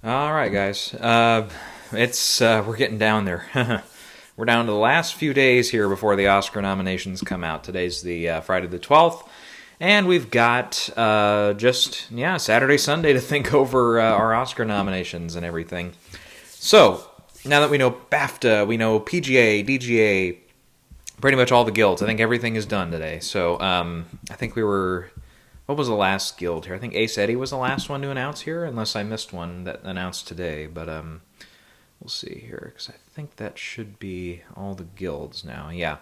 All right, guys. We're getting down there. We're down to the last few days here before the Oscar nominations come out. Today's the Friday the 12th, and we've got Saturday, Sunday to think over our Oscar nominations and everything. So now that we know BAFTA, we know PGA, DGA, pretty much all the guilds. I think everything is done today. So I think we were. What was the last guild here? I think Ace Eddie was the last one to announce here, unless I missed one that announced today. But we'll see here, because I think that should be all the guilds now. Yeah.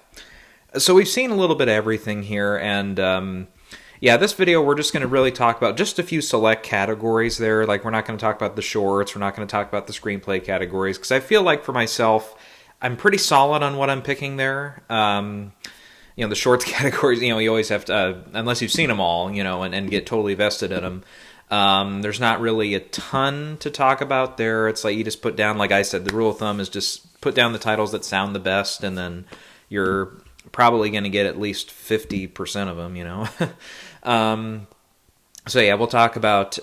So we've seen a little bit of everything here, and this video we're just going to really talk about just a few select categories there. Like, we're not going to talk about the shorts, we're not going to talk about the screenplay categories, because I feel like for myself, I'm pretty solid on what I'm picking there. The shorts categories, you always have to, unless you've seen them all, and get totally vested in them. There's not really a ton to talk about there. It's like you just put down, like I said, the rule of thumb is just put down the titles that sound the best, and then you're probably going to get at least 50% of them, we'll talk about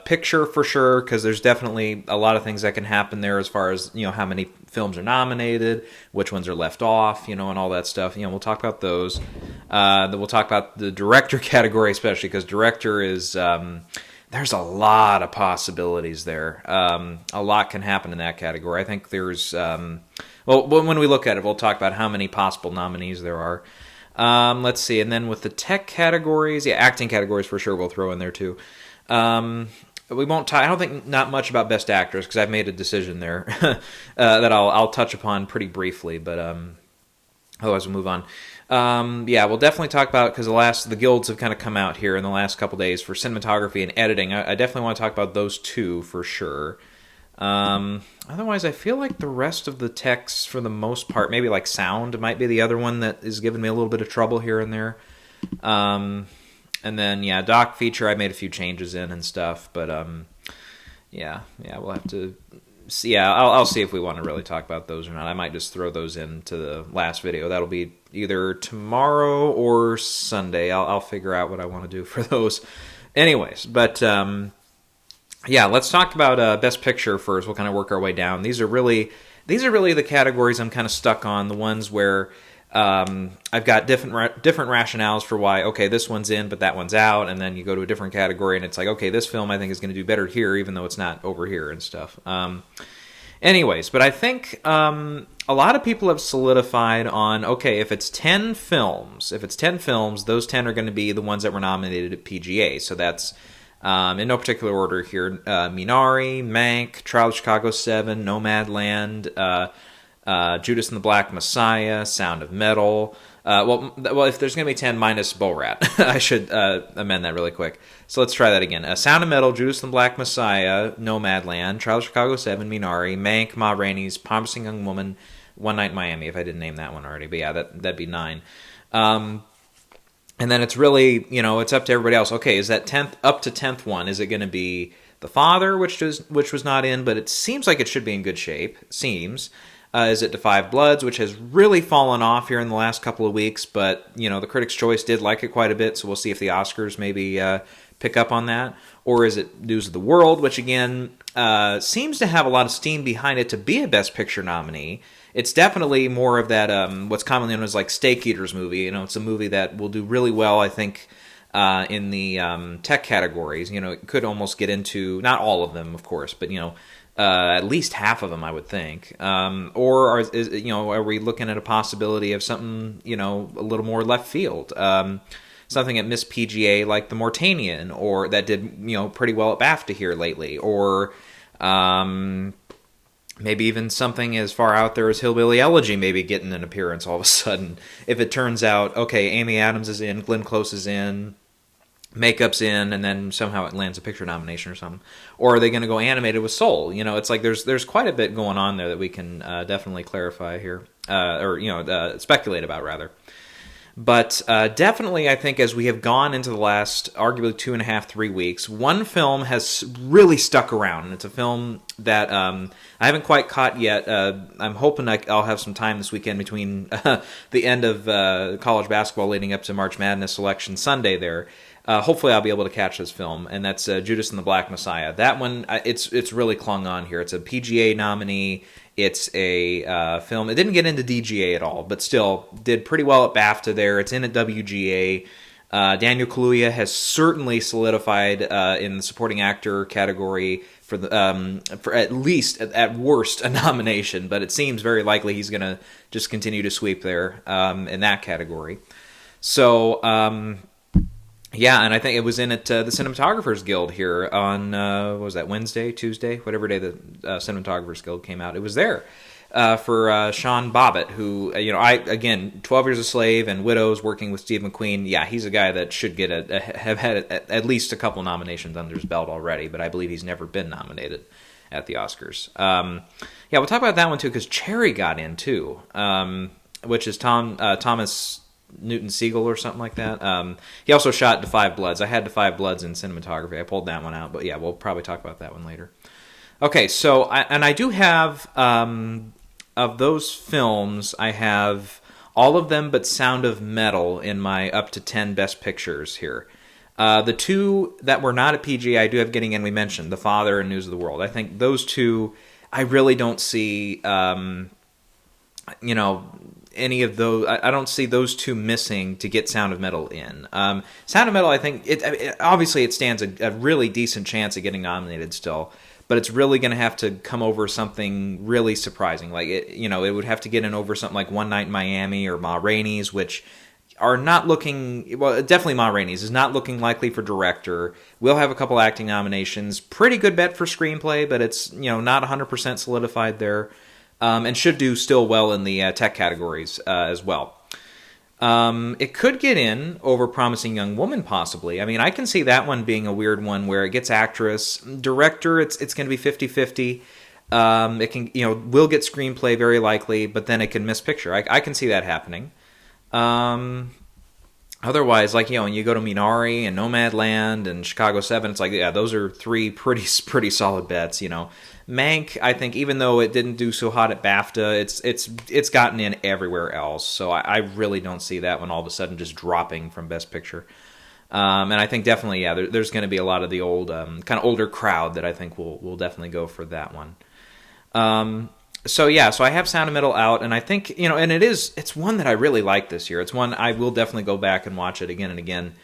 picture for sure, because there's definitely a lot of things that can happen there as far as, how many films are nominated, which ones are left off, and all that stuff. We'll talk about those. Then we'll talk about the director category, especially because director is, there's a lot of possibilities there. A lot can happen in that category. I think there's, when we look at it, we'll talk about how many possible nominees there are. Let's see, and then with the tech categories, acting categories for sure we'll throw in there too. We won't I don't think not much about Best Actress, because I've made a decision there that I'll touch upon pretty briefly, but otherwise we'll move on. We'll definitely talk about, because the guilds have kind of come out here in the last couple days for cinematography and editing. I definitely want to talk about those two for sure. Otherwise, I feel like the rest of the techs, for the most part, maybe like sound might be the other one that is giving me a little bit of trouble here and there. And then, doc feature, I made a few changes in and stuff, but we'll have to see. I'll see if we want to really talk about those or not. I might just throw those into the last video. That'll be either tomorrow or Sunday. I'll figure out what I want to do for those. Anyways, but let's talk about Best Picture first. We'll kind of work our way down. These are really the categories I'm kind of stuck on, the ones where I've got different rationales for why, okay, this one's in, but that one's out, and then you go to a different category, and it's like, okay, this film I think is going to do better here, even though it's not over here and stuff. Anyways, but I think a lot of people have solidified on, okay, if it's 10 films, those 10 are going to be the ones that were nominated at PGA. So that's, in no particular order here, Minari, Mank, Trial of Chicago 7, Nomadland, Judas and the Black Messiah, Sound of Metal. If there's going to be 10 minus Borat, I should amend that really quick. So let's try that again. Sound of Metal, Judas and the Black Messiah, Nomadland, Trial of Chicago 7, Minari, Mank, Ma Rainey's Promising Young Woman, One Night in Miami, if I didn't name that one already. But that'd be 9. And then it's really, it's up to everybody else. Okay, is that 10th one, is it going to be The Father, which was not in, but it seems like it should be in good shape. Seems. Is it To Five Bloods, which has really fallen off here in the last couple of weeks, but, the Critics' Choice did like it quite a bit, so we'll see if the Oscars maybe pick up on that. Or is it News of the World, which, again, seems to have a lot of steam behind it to be a Best Picture nominee. It's definitely more of that, what's commonly known as like Steak Eaters movie. It's a movie that will do really well, I think, in the tech categories. It could almost get into, not all of them, of course, but, at least half of them, I would think. Or are we looking at a possibility of something, a little more left field? Something at Miss PGA like The Mortanian, or that did, pretty well at BAFTA here lately. Or maybe even something as far out there as Hillbilly Elegy maybe getting an appearance all of a sudden. If it turns out, okay, Amy Adams is in, Glenn Close is in, Makeup's in, and then somehow it lands a picture nomination or something. Or are they going to go animated with Soul? It's like there's quite a bit going on there that we can definitely clarify here, or speculate about rather. But definitely, I think as we have gone into the last arguably 2.5, 3 weeks, one film has really stuck around, and it's a film that I haven't quite caught yet. I'm hoping I'll have some time this weekend between the end of college basketball leading up to March Madness Selection Sunday there. hopefully I'll be able to catch this film, and that's Judas and the Black Messiah. That one, it's really clung on here. It's a PGA nominee. It's a film. It didn't get into DGA at all, but still did pretty well at BAFTA there. It's in at WGA. Daniel Kaluuya has certainly solidified in the supporting actor category for at least, at worst, a nomination, but it seems very likely he's going to just continue to sweep there in that category. So, yeah, and I think it was in at the Cinematographers Guild here on, what was that, Wednesday, Tuesday? Whatever day the Cinematographers Guild came out. It was there for Sean Bobbitt, who, 12 Years a Slave and Widows, working with Steve McQueen. Yeah, he's a guy that should have had at least a couple nominations under his belt already, but I believe he's never been nominated at the Oscars. Yeah, we'll talk about that one, too, because Cherry got in, too, which is Thomas Newton Siegel or something like that. He also shot Da 5 Bloods. I had Da 5 Bloods in cinematography. I pulled that one out, but yeah, we'll probably talk about that one later. Okay, so I do have of those films, I have all of them but Sound of Metal in my up to 10 best pictures here. The two that were not at PGA, I do have getting in. We mentioned The Father and News of the World. I think those two, I really don't see, any of those. I don't see those two missing to get Sound of Metal in. Sound of Metal, I think, obviously it stands a really decent chance of getting nominated still, but it's really going to have to come over something really surprising. Like, it would have to get in over something like One Night in Miami or Ma Rainey's, which are not looking, well, definitely Ma Rainey's is not looking likely for director. We'll have a couple acting nominations. Pretty good bet for screenplay, but it's, not 100% solidified there. And should do still well in the tech categories as well. It could get in over Promising Young Woman, possibly. I mean, I can see that one being a weird one where it gets actress. Director, it's going to be 50-50. It can, will get screenplay very likely, but then it can miss picture. I can see that happening. Otherwise, like, when you go to Minari and Nomadland and Chicago 7, it's like, yeah, those are three pretty solid bets, Mank, I think, even though it didn't do so hot at BAFTA, it's gotten in everywhere else. So I really don't see that one all of a sudden just dropping from Best Picture. And I think definitely, yeah, there's going to be a lot of the old, kind of older crowd that I think will definitely go for that one. So I have Sound of Metal out, and I think, and it's one that I really like this year. It's one I will definitely go back and watch it again and again.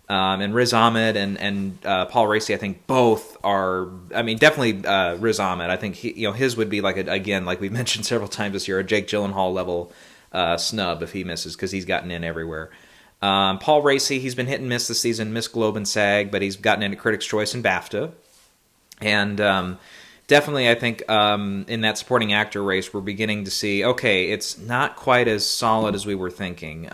And Riz Ahmed and Paul Raci, I think both are, definitely Riz Ahmed. I think his would be like, again, like we've mentioned several times this year, a Jake Gyllenhaal level snub if he misses, because he's gotten in everywhere. Paul Raci, he's been hit and miss this season, missed Globe and SAG, but he's gotten into Critics' Choice and BAFTA. And definitely, I think in that supporting actor race, we're beginning to see, okay, it's not quite as solid as we were thinking.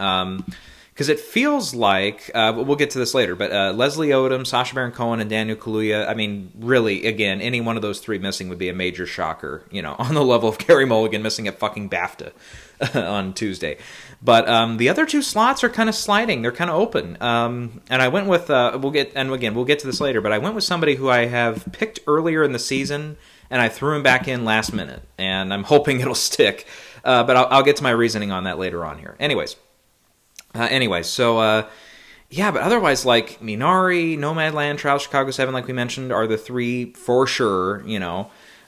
Because it feels like, we'll get to this later, but Leslie Odom, Sacha Baron Cohen, and Daniel Kaluuya, really, again, any one of those three missing would be a major shocker, on the level of Carey Mulligan missing at fucking BAFTA on Tuesday. But the other two slots are kind of sliding. They're kind of open. And I went with, we'll get to this later, but I went with somebody who I have picked earlier in the season, and I threw him back in last minute, and I'm hoping it'll stick. But I'll get to my reasoning on that later on here. But otherwise, like, Minari, Nomadland, Trial of Chicago 7, like we mentioned, are the three for sure,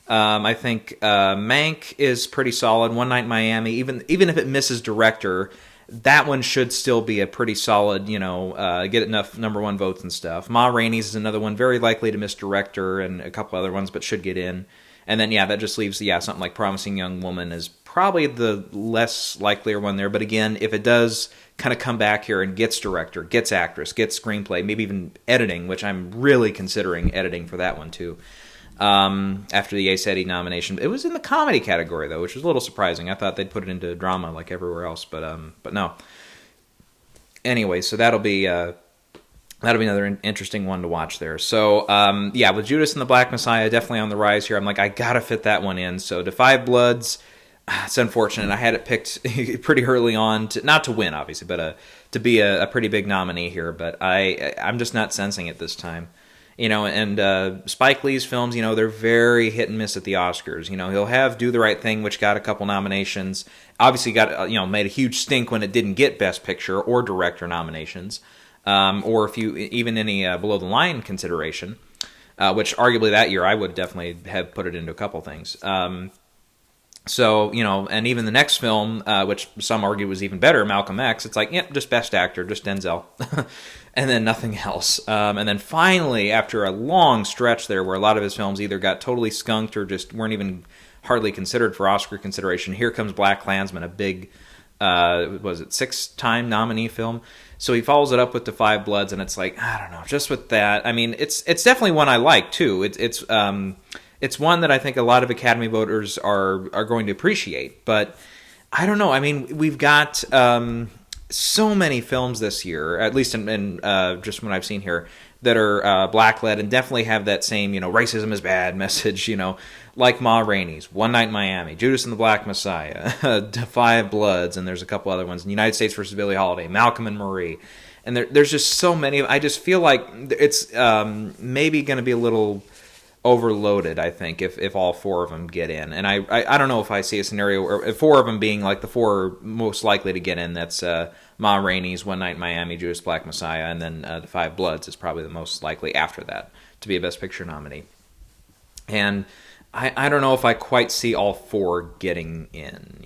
I think Mank is pretty solid. One Night in Miami, even if it misses director, that one should still be a pretty solid, get enough number one votes and stuff. Ma Rainey's is another one, very likely to miss director, and a couple other ones, but should get in. And then, that just leaves, something like Promising Young Woman is probably the less likelier one there. But again, if it does kind of come back here and gets director, gets actress, gets screenplay, maybe even editing, which I'm really considering editing for that one too, after the Ace Eddie nomination. It was in the comedy category, though, which was a little surprising. I thought they'd put it into drama like everywhere else, but no. Anyway, so that'll be another interesting one to watch there. So, with Judas and the Black Messiah definitely on the rise here. I'm like, I gotta fit that one in. So, Da 5 Bloods, it's unfortunate. I had it picked pretty early on, not to win, obviously, but to be a pretty big nominee here. But I'm just not sensing it this time. And Spike Lee's films, they're very hit and miss at the Oscars. He'll have Do the Right Thing, which got a couple nominations. Obviously got, made a huge stink when it didn't get Best Picture or Director nominations. or if you even any below the line consideration, which arguably that year I would definitely have put it into a couple things. So, and even the next film, which some argue was even better, Malcolm X, it's like, yep, just Best Actor, just Denzel, and then nothing else. And then finally, after a long stretch there where a lot of his films either got totally skunked or just weren't even hardly considered for Oscar consideration, here comes BlacKkKlansman, a big, was it 6-time nominee film? So he follows it up with The Five Bloods, and it's like, I don't know, just with that, I mean, it's definitely one I like, too. It's one that I think a lot of Academy voters are going to appreciate. But I don't know. I mean, we've got so many films this year, at least in just what I've seen here, that are black-led and definitely have that same, racism is bad message, like Ma Rainey's, One Night in Miami, Judas and the Black Messiah, Five Bloods, and there's a couple other ones, United States versus Billie Holiday, Malcolm and Marie. And there's just so many. I just feel like it's maybe going to be a little overloaded, I think, if all four of them get in. And I don't know if I see a scenario where four of them being like the four most likely to get in. That's Ma Rainey's, One Night in Miami, Judas Black Messiah, and then The Five Bloods is probably the most likely after that to be a Best Picture nominee. And I don't know if I quite see all four getting in,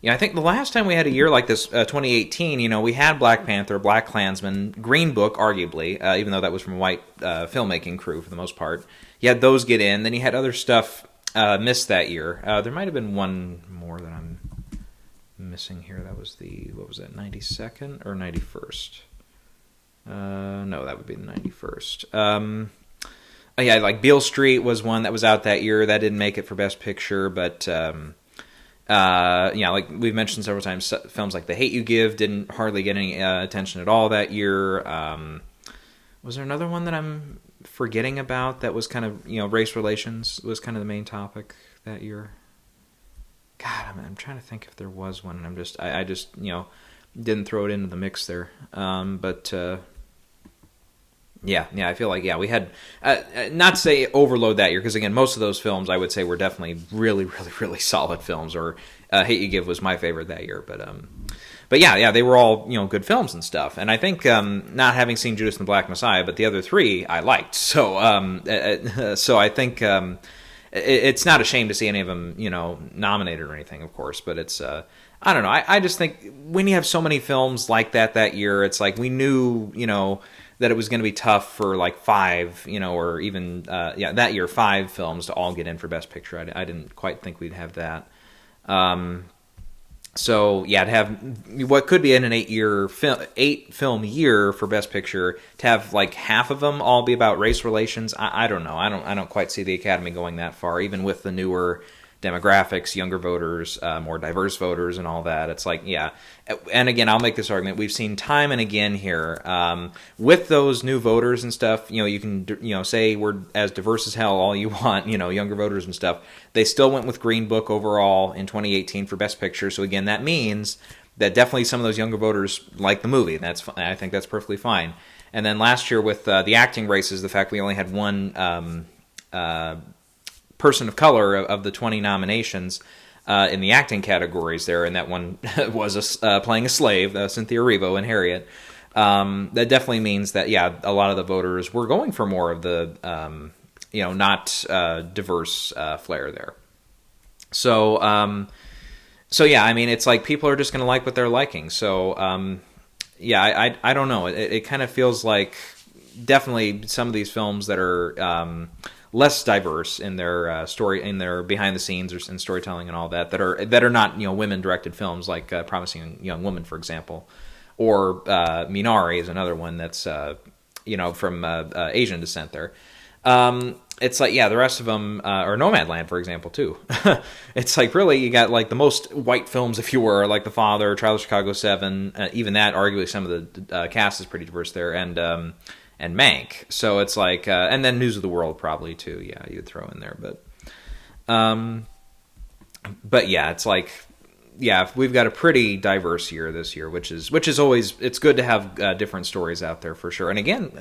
I think the last time we had a year like this, 2018, we had Black Panther, BlacKkKlansman, Green Book, arguably, even though that was from a white filmmaking crew for the most part. You had those get in. Then you had other stuff missed that year. There might have been one more that I'm missing here. That was 92nd or 91st? No, that would be the 91st. Yeah, like Beale Street was one that was out that year. That didn't make it for Best Picture, but... like we've mentioned several times, films like The Hate U Give didn't hardly get any attention at all that year. Was there another one that I'm forgetting about that was kind of, race relations was kind of the main topic that year? God, I'm trying to think if there was one, and I just didn't throw it into the mix there. Yeah, I feel like, we had, not to say overload that year, because again, most of those films I would say were definitely really, really, really solid films, or Hate U Give was my favorite that year, but yeah, they were all, good films and stuff, and I think, not having seen Judas and the Black Messiah, but the other three I liked, so I think, it's not a shame to see any of them, nominated or anything, of course, but it's, I don't know, I just think when you have so many films like that year, it's like we knew, that it was going to be tough for like five, or even, that year, 5 films to all get in for Best Picture. I didn't quite think we'd have that. So, to have what could be in an 8-film year for Best Picture, to have like half of them all be about race relations, I don't know. I don't quite see the Academy going that far, even with the newer demographics, younger voters, more diverse voters, and all that. It's like, and again, I'll make this argument. We've seen time and again here, with those new voters and stuff, you can, say we're as diverse as hell all you want, younger voters and stuff. They still went with Green Book overall in 2018 for Best Picture. So again, that means that definitely some of those younger voters like the movie. I think that's perfectly fine. And then last year with the acting races, the fact we only had one person of color of the 20 nominations in the acting categories there, and that one was playing a slave, Cynthia Erivo in Harriet. That definitely means that, a lot of the voters were going for more of the, not diverse flair there. So, I mean, it's like people are just going to like what they're liking. So, I don't know. It kind of feels like definitely some of these films that are less diverse in their story, in their behind the scenes or in storytelling and all that are not women directed films like Promising Young Woman, for example, or Minari is another one that's from Asian descent there. It's like the rest of them, or Nomadland, for example, too. It's like really you got like the most white films, if you were, like The Father, Trial of Chicago 7. Even that, arguably, some of the cast is pretty diverse there, and Mank. So it's like, and then News of the World probably too. Yeah, you would throw in there, but it's like, we've got a pretty diverse year this year, which is always, it's good to have different stories out there for sure. And again,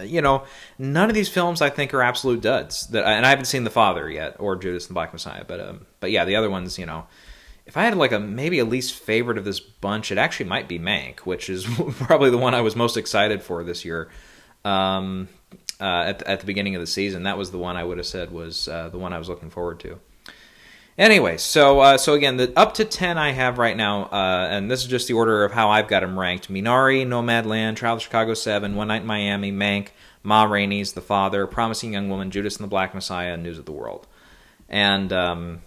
none of these films I think are absolute duds. And I haven't seen The Father yet or Judas and the Black Messiah, but the other ones, if I had like maybe a least favorite of this bunch, it actually might be Mank, which is probably the one I was most excited for this year. At the beginning of the season, that was the one I would have said was the one I was looking forward to. Anyway, so again, the up to 10 I have right now, and this is just the order of how I've got them ranked: Minari, Nomadland, Trial of Chicago 7, One Night in Miami, Mank, Ma Rainey's The Father, Promising Young Woman, Judas and the Black Messiah, and News of the World. And I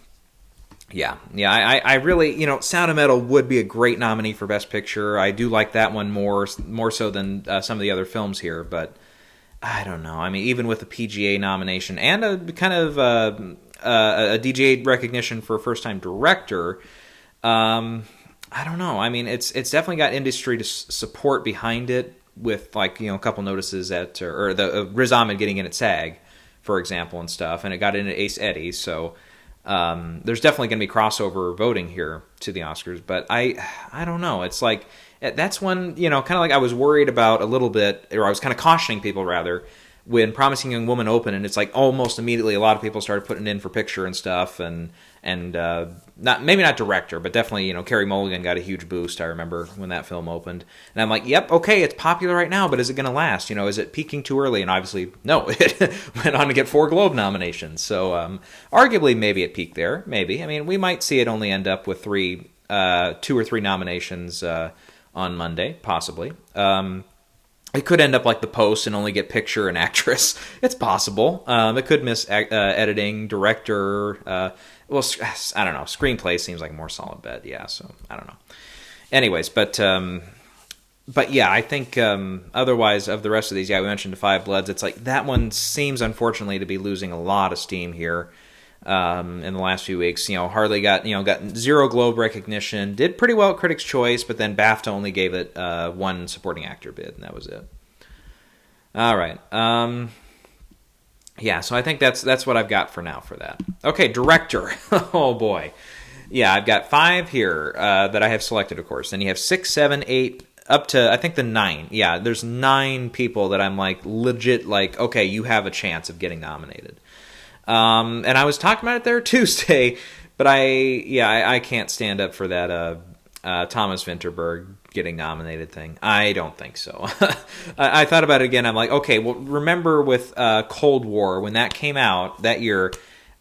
really, Sound of Metal would be a great nominee for Best Picture. I do like that one more so than some of the other films here, but I don't know. I mean, even with the PGA nomination and a kind of a DGA recognition for first-time director, I don't know. I mean, it's definitely got industry to support behind it with, like, a couple notices or the Riz Ahmed getting in at SAG, for example, and stuff, and it got in at Ace Eddie, so there's definitely going to be crossover voting here to the Oscars, but I don't know. It's like, that's one, kind of like I was worried about a little bit, or I was kind of cautioning people rather, when Promising Young Woman opened, and it's like almost immediately a lot of people started putting in for picture and stuff, and maybe not director, but definitely, Carey Mulligan got a huge boost, I remember, when that film opened. And I'm like, yep, okay, it's popular right now, but is it going to last? Is it peaking too early? And obviously, no, it went on to get 4 Globe nominations. So arguably, maybe it peaked there, maybe. I mean, we might see it only end up with 2 or 3 nominations on Monday, possibly. It could end up like The Post and only get picture and actress. It's possible. It could miss editing, director. I don't know. Screenplay seems like a more solid bet. Yeah, so I don't know. Anyways, but yeah, I think otherwise of the rest of these, we mentioned The Five Bloods. It's like that one seems unfortunately to be losing a lot of steam here in the last few weeks. Hardly got 0 Globe recognition. Did pretty well at Critics' Choice, but then BAFTA only gave it 1 supporting actor bid, and that was it. All right. So I think that's what I've got for now for that. Okay, director. Oh boy. Yeah, I've got 5 here that I have selected, of course. And you have 6, 7, 8, up to I think the 9. Yeah, there's 9 people that I'm like legit like, okay, you have a chance of getting nominated. And I was talking about it there Tuesday, but I can't stand up for that Thomas Vinterberg getting nominated thing. I don't think so. I thought about it again. I'm like, okay, well, remember with Cold War, when that came out that year,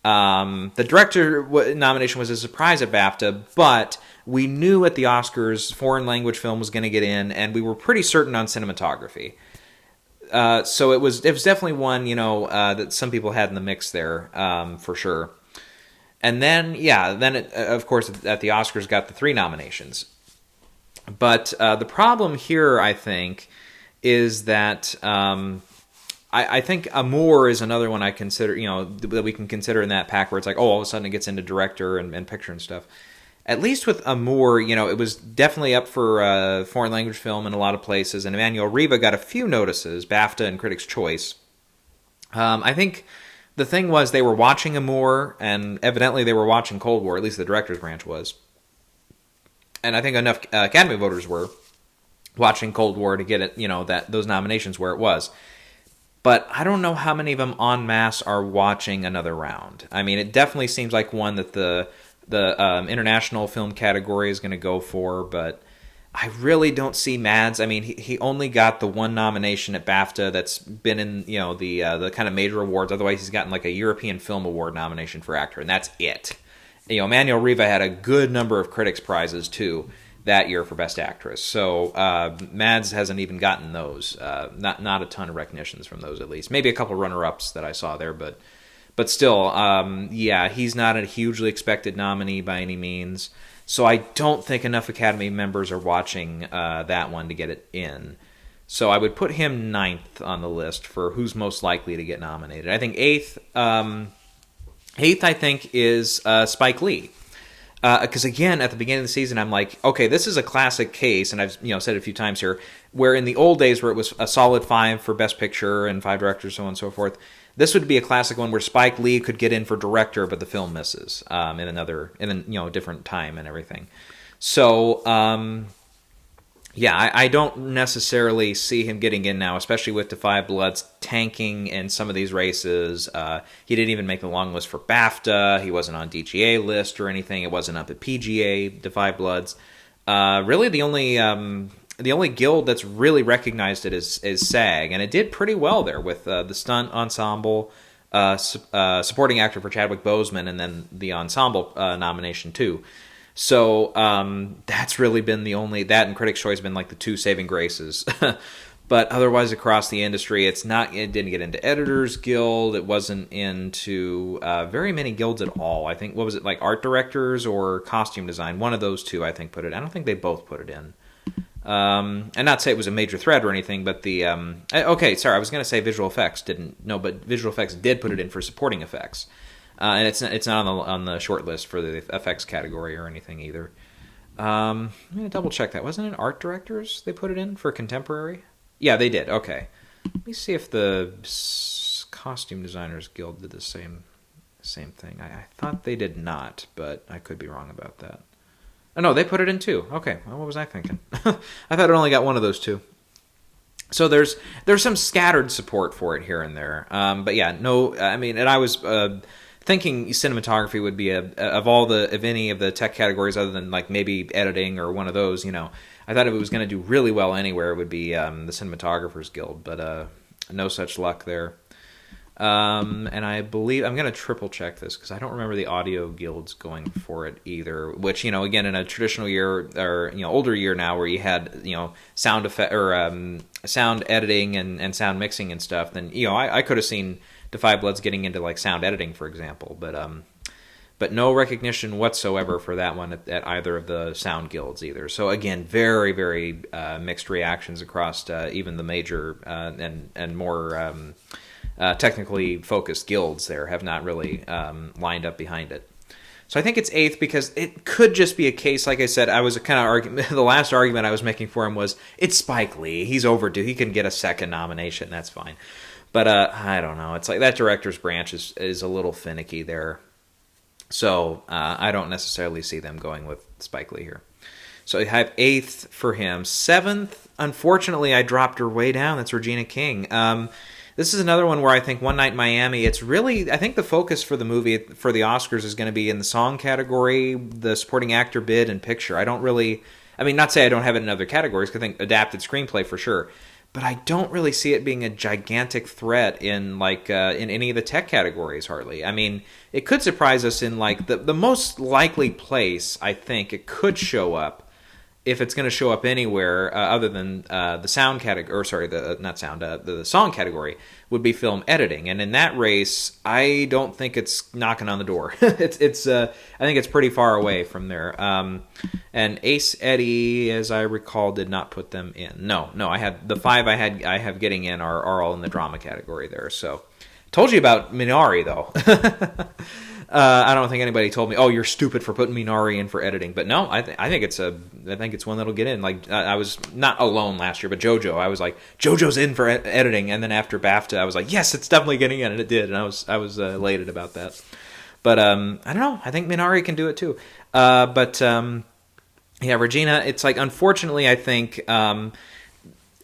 the director nomination was a surprise at BAFTA, but we knew at the Oscars foreign language film was going to get in, and we were pretty certain on cinematography. So it was definitely one, that some people had in the mix there, for sure. And then, it, of course, at the Oscars got the 3 nominations. But the problem here, I think, is that I think Amour is another one I consider, that we can consider in that pack where it's like, oh, all of a sudden it gets into director and picture and stuff. At least with Amour, it was definitely up for foreign language film in a lot of places, and Emmanuel Riva got a few notices, BAFTA and Critics' Choice. I think the thing was they were watching Amour, and evidently they were watching Cold War, at least the director's branch was. And I think enough Academy voters were watching Cold War to get it, those nominations where it was. But I don't know how many of them en masse are watching another round. I mean, it definitely seems like one that the international film category is going to go for, but I really don't see Mads. I mean, he only got the 1 nomination at BAFTA that's been in the kind of major awards. Otherwise, he's gotten like a European Film Award nomination for actor, and that's it. Emmanuel Riva had a good number of critics prizes too that year for Best Actress. So Mads hasn't even gotten those. Not a ton of recognitions from those, at least. Maybe a couple runner-ups that I saw there, but still, he's not a hugely expected nominee by any means. So I don't think enough Academy members are watching that one to get it in. So I would put him 9th on the list for who's most likely to get nominated. I think 8th, I think, is Spike Lee. Because again, at the beginning of the season, I'm like, okay, this is a classic case, and I've said it a few times here, where in the old days where it was a solid 5 for Best Picture and 5 directors, so on and so forth, this would be a classic one where Spike Lee could get in for director, but the film misses in a different time and everything. So yeah, I don't necessarily see him getting in now, especially with Defy Bloods tanking in some of these races. He didn't even make the long list for BAFTA. He wasn't on DGA list or anything. It wasn't up at PGA, Defy Bloods. Really, the only guild that's really recognized it is SAG, and it did pretty well there with the stunt ensemble, supporting actor for Chadwick Boseman, and then the ensemble nomination too. So that's really been the only, that and Critics' Choice have been like the two saving graces. But otherwise, across the industry, it didn't get into Editors Guild. It wasn't into very many guilds at all. I think, what was it, like art directors or costume design? One of those two, I think, put it. I don't think they both put it in. And not to say it was a major threat or anything, but the okay, sorry, I was going to say visual effects didn't. No, but visual effects did put it in for supporting effects. And it's not on the short list for the effects category or anything either. I'm going to double check that. Wasn't it art directors they put it in for contemporary? Yeah, they did. Okay. Let me see if the Costume Designers Guild did the same thing. I thought they did not, but I could be wrong about that. Oh, no, they put it in too. Okay. Well, what was I thinking? I thought it only got one of those two. So there's some scattered support for it here and there. But yeah, no, I mean, and I was thinking cinematography would be of any of the tech categories other than like maybe editing or one of those, I thought if it was going to do really well anywhere, it would be the Cinematographers Guild, but no such luck there. And I believe I'm going to triple check this because I don't remember the audio guilds going for it either. Which again, in a traditional year or older year now, where you had sound effect or sound editing and sound mixing and stuff, then I could have seen Defy Bloods getting into like sound editing, for example, but no recognition whatsoever for that one at either of the sound guilds either. So again, very, very mixed reactions across even the major and more technically focused guilds there have not really lined up behind it. So I think it's 8th because it could just be a case, like I said, I was the last argument I was making for him was, it's Spike Lee, he's overdue, he can get a second nomination, that's fine. But I don't know. It's like that director's branch is a little finicky there. So I don't necessarily see them going with Spike Lee here. So I have 8th for him. 7th, unfortunately, I dropped her way down. That's Regina King. This is another one where I think One Night in Miami, it's really, I think the focus for the movie, for the Oscars, is going to be in the song category, the supporting actor bid, and picture. I don't really, not to say I don't have it in other categories, because I think adapted screenplay for sure. But I don't really see it being a gigantic threat in in any of the tech categories, hardly. It could surprise us in the most likely place I think it could show up, if it's going to show up anywhere other than the sound category, or sorry, the song category, would be film editing. And in that race, I don't think it's knocking on the door. I think it's pretty far away from there. And Ace Eddie, as I recall, did not put them in. No, I had the 5 I have getting in are all in the drama category there. So, told you about Minari though. I don't think anybody told me, "Oh, you're stupid for putting Minari in for editing." But no, I think it's one that'll get in. I was not alone last year, but JoJo, I was like, JoJo's in for editing, and then after BAFTA, I was like, yes, it's definitely getting in, and it did, and I was elated about that. But I don't know. I think Minari can do it too. Yeah, Regina. It's unfortunately, I think.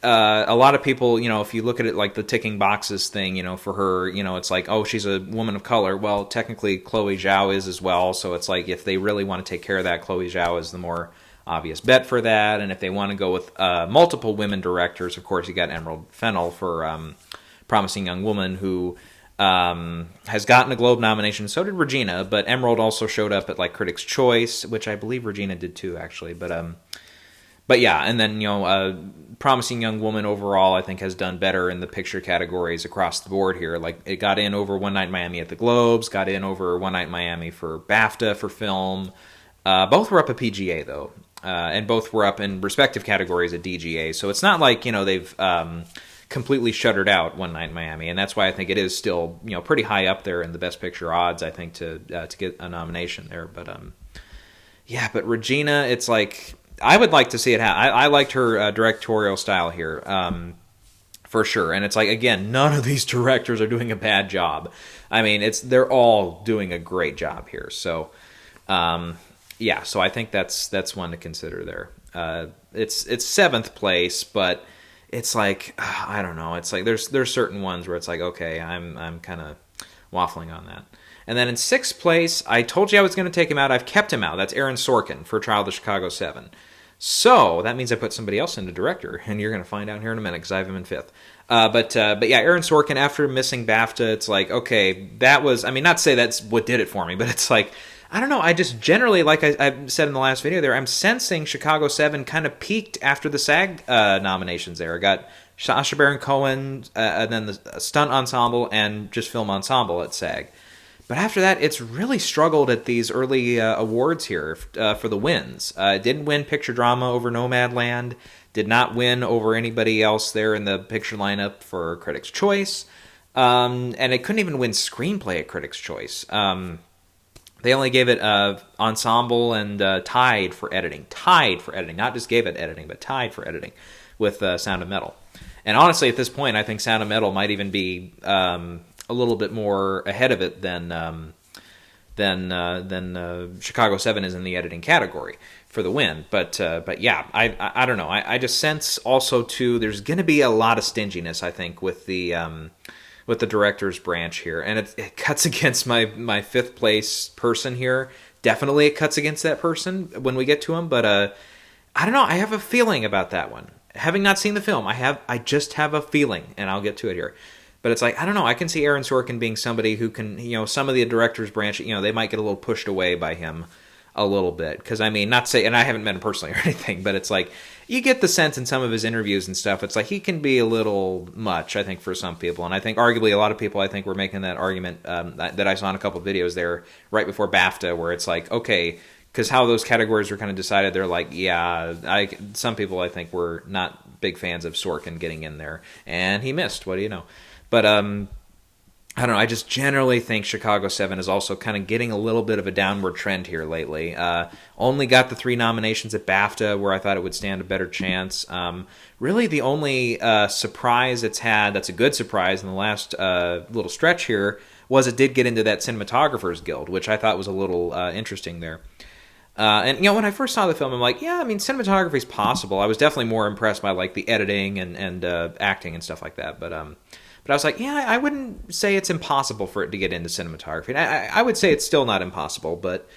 A lot of people, if you look at it like the ticking boxes thing, for her, it's like, oh, she's a woman of color. Well, technically, Chloe Zhao is as well. So it's like, if they really want to take care of that, Chloe Zhao is the more obvious bet for that. And if they want to go with multiple women directors, of course, you got Emerald Fennell for Promising Young Woman, who has gotten a Globe nomination. So did Regina, but Emerald also showed up at Critics' Choice, which I believe Regina did too, actually. But yeah, and then, Promising Young Woman overall, I think, has done better in the picture categories across the board here. It got in over One Night in Miami at the Globes, got in over One Night in Miami for BAFTA for film. Both were up at PGA, though, and both were up in respective categories at DGA. So it's not like, they've completely shuttered out One Night in Miami, and that's why I think it is still, pretty high up there in the Best Picture odds, I think, to get a nomination there. But, yeah, but Regina, it's like, I would like to see it happen. I liked her directorial style here, for sure. And it's like, again, none of these directors are doing a bad job. They're all doing a great job here. So, yeah. So I think that's one to consider there. It's seventh place, but it's like I don't know. It's like there's certain ones where it's like okay, I'm kind of waffling on that. And then in sixth place, I told you I was going to take him out. I've kept him out. That's Aaron Sorkin for Trial of the Chicago 7. So that means I put somebody else into director, and you're going to find out here in a minute because I have him in fifth. But yeah, Aaron Sorkin, after missing BAFTA, it's like, okay, that was, I mean, not to say that's what did it for me, but it's like, I don't know, I just generally, like I said in the last video there, I'm sensing Chicago 7 kind of peaked after the SAG nominations there. I got Sacha Baron Cohen, and then the stunt ensemble, and just film ensemble at SAG. But after that, it's really struggled at these early awards here for the wins. It didn't win Picture Drama over Nomadland. Did not win over anybody else there in the picture lineup for Critics' Choice. And it couldn't even win Screenplay at Critics' Choice. They only gave it ensemble and tied for editing. Tied for editing. Not just gave it editing, but tied for editing with Sound of Metal. And honestly, at this point, I think Sound of Metal might even be a little bit more ahead of it than Chicago 7 is in the editing category for the win. But yeah, I don't know. I just sense also too there's going to be a lot of stinginess, I think, with the director's branch here, and it cuts against my fifth place person here. Definitely, it cuts against that person when we get to him. But I don't know. I have a feeling about that one. Having not seen the film, I just have a feeling, and I'll get to it here. But it's like, I don't know, I can see Aaron Sorkin being somebody who can, some of the director's branch, they might get a little pushed away by him a little bit. Because, I mean, not to say, and I haven't met him personally or anything, but it's like, you get the sense in some of his interviews and stuff, it's like he can be a little much, I think, for some people. And I think, arguably, a lot of people, I think, were making that argument that I saw in a couple of videos there right before BAFTA, where it's like, okay, because how those categories were kind of decided, they're like, yeah, some people, I think, were not big fans of Sorkin getting in there. And he missed, what do you know? But I don't know. I just generally think Chicago 7 is also kind of getting a little bit of a downward trend here lately. Only got the 3 nominations at BAFTA, where I thought it would stand a better chance. Really, the only surprise it's had that's a good surprise in the last little stretch here was it did get into that Cinematographers Guild, which I thought was a little interesting there. And when I first saw the film, I'm like, yeah, I mean, cinematography is possible. I was definitely more impressed by like the editing and acting and stuff like that, but I was like, yeah, I wouldn't say it's impossible for it to get into cinematography. And I would say it's still not impossible, but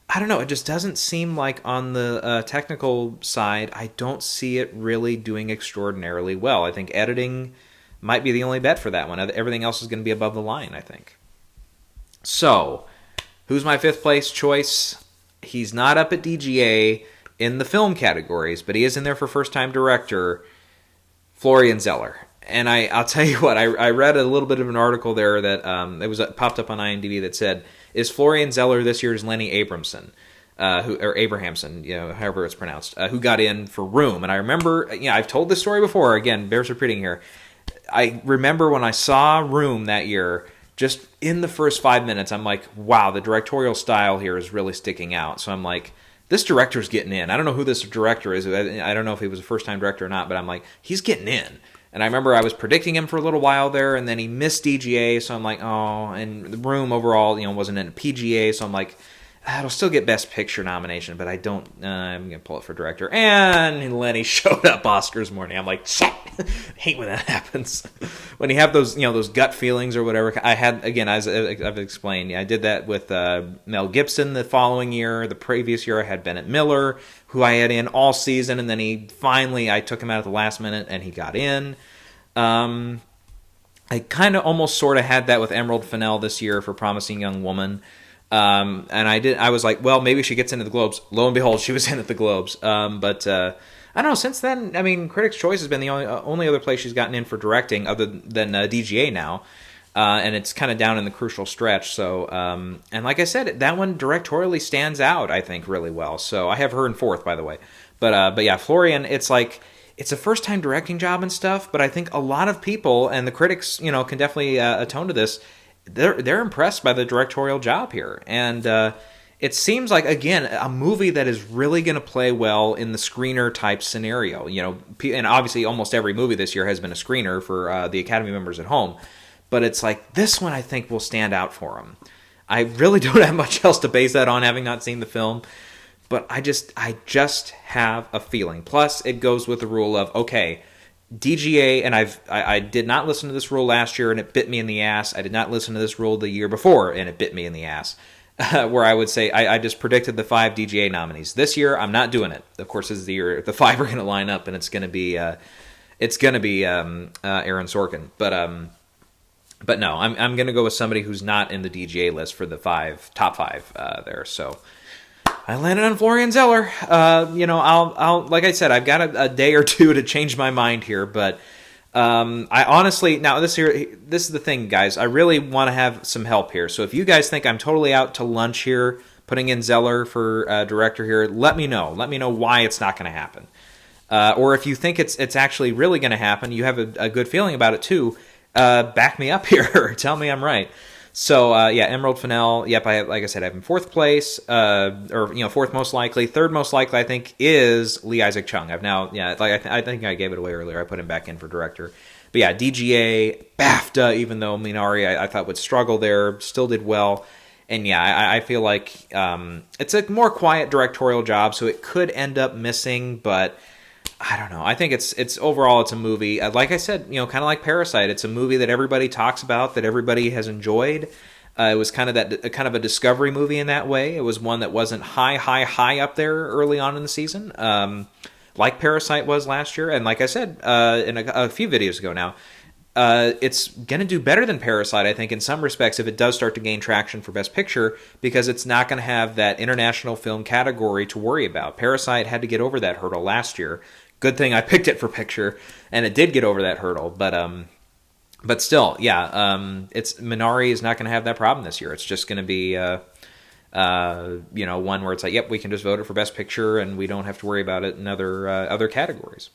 I don't know. It just doesn't seem like on the technical side, I don't see it really doing extraordinarily well. I think editing might be the only bet for that one. Everything else is going to be above the line, I think. So, who's my fifth place choice? He's not up at DGA in the film categories, but he is in there for first-time director, Florian Zeller. And I'll tell you what, I read a little bit of an article there that it popped up on IMDb that said, is Florian Zeller this year's Lenny Abramson, or Abrahamson, however it's pronounced, who got in for Room. And I remember, I've told this story before, again, bears repeating here. I remember when I saw Room that year, just in the first 5 minutes, I'm like, wow, the directorial style here is really sticking out. So I'm like, this director's getting in. I don't know who this director is. I don't know if he was a first-time director or not, but I'm like, he's getting in. And I remember I was predicting him for a little while there, and then he missed DGA, so I'm like, oh, and the Room overall, wasn't in a PGA, so I'm like, it'll still get Best Picture nomination, but I don't, I'm going to pull it for director. And Lenny showed up Oscars morning. I'm like, shit, I hate when that happens. When you have those, those gut feelings or whatever. I had, again, as I've explained, I did that with Mel Gibson the following year. The previous year I had Bennett Miller, who I had in all season, and then I took him out at the last minute, and he got in. I kind of almost sort of had that with Emerald Fennell this year for Promising Young Woman. And I was like, well, maybe she gets into the Globes. Lo and behold, she was in at the Globes. But I don't know, since then, I mean, Critics' Choice has been the only other place she's gotten in for directing other than DGA now. And it's kind of down in the crucial stretch. So, and like I said, that one directorially stands out, I think, really well. So I have her in fourth, by the way. But yeah, Florian, it's like, it's a first-time directing job and stuff, but I think a lot of people, and the critics, can definitely atone to this, they're impressed by the directorial job here. And it seems like, again, a movie that is really going to play well in the screener-type scenario. And obviously almost every movie this year has been a screener for the Academy members at home. But it's like, this one I think will stand out for him. I really don't have much else to base that on, having not seen the film. but I just have a feeling. Plus, it goes with the rule of, okay, DGA, and I did not listen to this rule last year and it bit me in the ass. I did not listen to this rule the year before and it bit me in the ass. Where I would say I just predicted the 5 DGA nominees. This year, I'm not doing it. Of course, this is the year the 5 are going to line up, and it's going to be Aaron Sorkin. But no, I'm going to go with somebody who's not in the DGA list for the top five there. So I landed on Florian Zeller. I'll like I said, I've got a day or two to change my mind here, but. I honestly, now this is the thing, guys. I really want to have some help here. So if you guys think I'm totally out to lunch here, putting in Zeller for director here, let me know. Let me know why it's not going to happen. Or if you think it's actually really going to happen, you have a good feeling about it too, back me up here. Tell me I'm right. So, Emerald Fennell, yep, like I said, I have him fourth place, fourth most likely. Third most likely, I think, is Lee Isaac Chung. I think I gave it away earlier. I put him back in for director. But yeah, DGA, BAFTA, even though Minari I thought would struggle there, still did well. And yeah, I feel like it's a more quiet directorial job, so it could end up missing, but I don't know. I think it's overall it's a movie. Like I said, kind of like Parasite. It's a movie that everybody talks about, that everybody has enjoyed. It was kind of a discovery movie in that way. It was one that wasn't high up there early on in the season, like Parasite was last year. And like I said in a few videos ago now, it's going to do better than Parasite, I think, in some respects, if it does start to gain traction for Best Picture, because it's not going to have that international film category to worry about. Parasite had to get over that hurdle last year. Good thing I picked it for picture, and it did get over that hurdle. But still, it's Minari is not going to have that problem this year. It's just going to be, one where it's like, yep, we can just vote it for Best Picture, and we don't have to worry about it in other categories.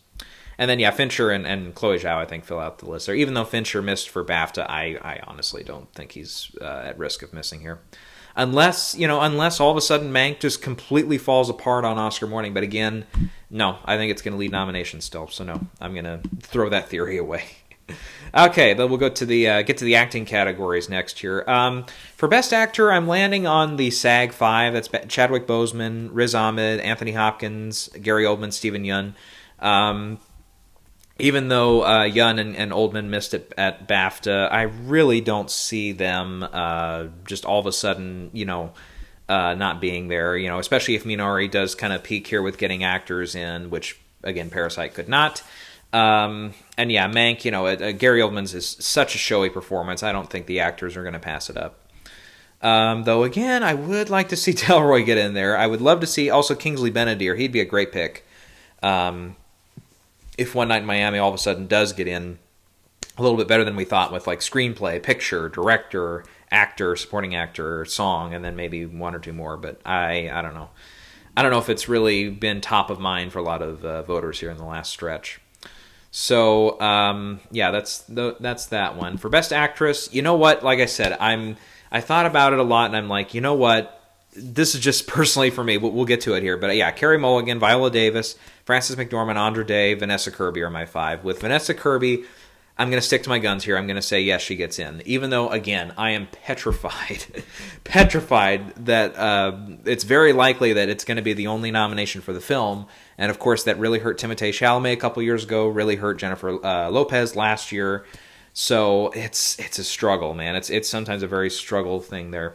And then, Fincher and Chloe Zhao, I think, fill out the list there. Even though Fincher missed for BAFTA, I honestly don't think he's at risk of missing here. Unless all of a sudden Mank just completely falls apart on Oscar morning. But again, no, I think it's going to lead nominations still. So no, I'm going to throw that theory away. Okay, then we'll go to get to the acting categories next here. For Best Actor, I'm landing on the SAG 5. That's Chadwick Boseman, Riz Ahmed, Anthony Hopkins, Gary Oldman, Stephen Yeun. Even though Yeun and Oldman missed it at BAFTA, I really don't see them just all of a sudden, not being there. Especially if Minari does kind of peak here with getting actors in, which again Parasite could not. And yeah, Mank. Gary Oldman's is such a showy performance. I don't think the actors are going to pass it up. Though again, I would like to see Delroy get in there. I would love to see also Kingsley Benadir. He'd be a great pick. If One Night in Miami all of a sudden does get in a little bit better than we thought with like screenplay, picture, director, actor, supporting actor, song, and then maybe one or two more. But I don't know. I don't know if it's really been top of mind for a lot of voters here in the last stretch. So that's that one. For Best Actress, you know what? Like I said, I thought about it a lot, and I'm like, you know what? This is just personally for me. We'll get to it here. But yeah, Carey Mulligan, Viola Davis, Frances McDormand, Andra Day, Vanessa Kirby are my 5. With Vanessa Kirby, I'm going to stick to my guns here. I'm going to say yes, she gets in. Even though, again, I am petrified that it's very likely that it's going to be the only nomination for the film. And of course, that really hurt Timothée Chalamet a couple years ago, really hurt Jennifer Lopez last year. So it's a struggle, man. It's sometimes a very struggle thing there.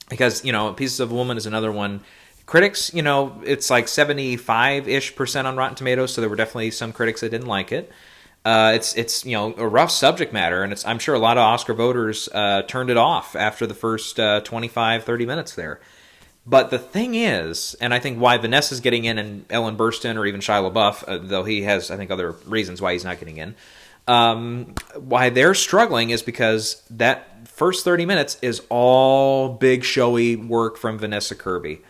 Because, Pieces of a Woman is another one. Critics, it's like 75-ish% on Rotten Tomatoes, so there were definitely some critics that didn't like it. It's a rough subject matter, and I'm sure a lot of Oscar voters turned it off after the first 25, 30 minutes there. But the thing is, and I think why Vanessa's getting in and Ellen Burstyn or even Shia LaBeouf, though he has, I think, other reasons why he's not getting in, why they're struggling is because that first 30 minutes is all big showy work from Vanessa Kirby.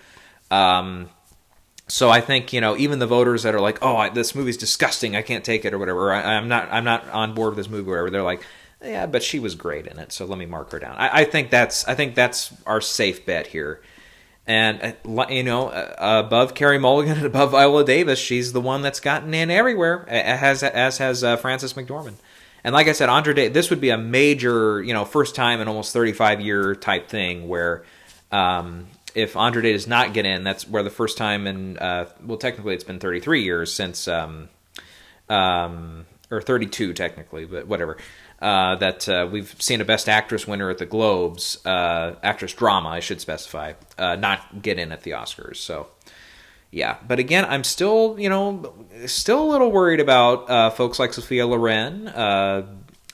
So I think, even the voters that are like, oh, this movie's disgusting, I can't take it or whatever, or I'm not on board with this movie or whatever, they're like, yeah, but she was great in it, so let me mark her down. I think that's our safe bet here. And, above Carey Mulligan and above Viola Davis, she's the one that's gotten in everywhere, as has Frances McDormand. And like I said, Andra Day, this would be a major, first time in almost 35-year type thing where if Andre does not get in, that's where the first time in, well, technically it's been 33 years since, or 32 technically, but whatever, that we've seen a Best Actress winner at the Globes, actress drama, I should specify, not get in at the Oscars. So, yeah. But again, I'm still, still a little worried about folks like Sophia Loren,